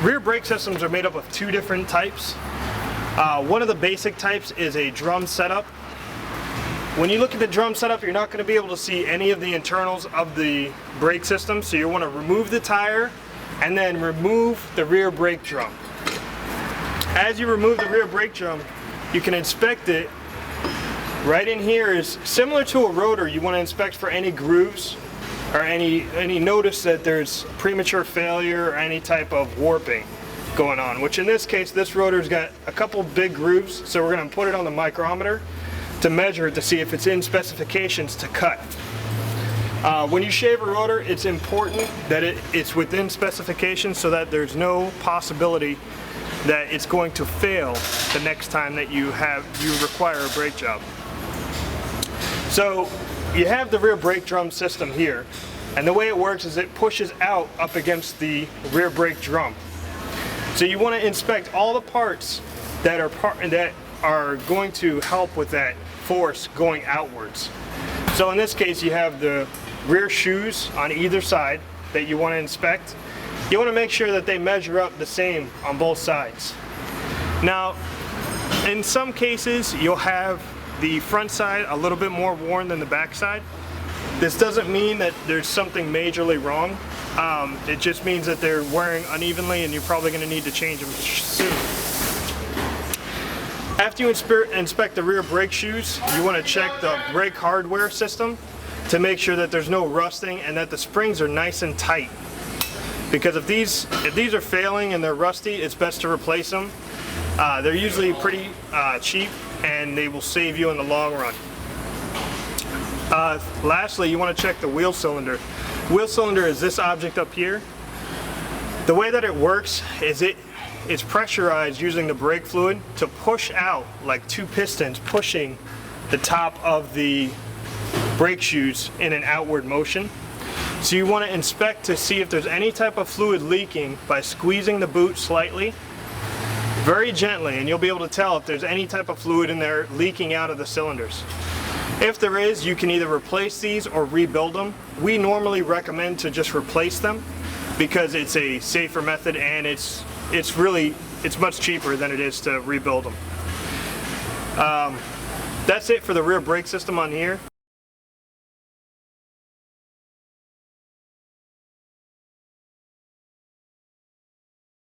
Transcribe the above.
Rear brake systems are made up of two different types. One of the basic types is a drum setup. When you look at the drum setup, you're not going to be able to see any of the internals of the brake system, so you want to remove the tire and then remove the rear brake drum. As you remove the rear brake drum, you can inspect it. Right in here is similar to a rotor. You want to inspect for any grooves or any notice that there's premature failure or any type of warping going on, which in this case, this rotor's got a couple big grooves, so we're going to put it on the micrometer to measure it to see if it's in specifications to cut. When you shave a rotor, it's important that it's within specifications so that there's no possibility that it's going to fail the next time that you require a brake job. So you have the rear brake drum system here, and the way it works is it pushes out up against the rear brake drum. So you want to inspect all the parts that are going to help with that force going outwards. So in this case, you have the rear shoes on either side that you want to inspect. You want to make sure that they measure up the same on both sides. Now, in some cases, you'll have the front side a little bit more worn than the back side. This doesn't mean that there's something majorly wrong. It just means that they're wearing unevenly and you're probably going to need to change them soon. After you inspect the rear brake shoes, you want to check the brake hardware system to make sure that there's no rusting and that the springs are nice and tight. Because if these are failing and they're rusty, it's best to replace them. They're usually pretty cheap and they will save you in the long run. Lastly, you want to check the wheel cylinder. Wheel cylinder is this object up here. The way that it works is it's pressurized using the brake fluid to push out like two pistons pushing the top of the brake shoes in an outward motion. So you want to inspect to see if there's any type of fluid leaking by squeezing the boot slightly, very gently, and you'll be able to tell if there's any type of fluid in there leaking out of the cylinders. If there is, you can either replace these or rebuild them. We normally recommend to just replace them because it's a safer method and it's much cheaper than it is to rebuild them. That's it for the rear brake system on here.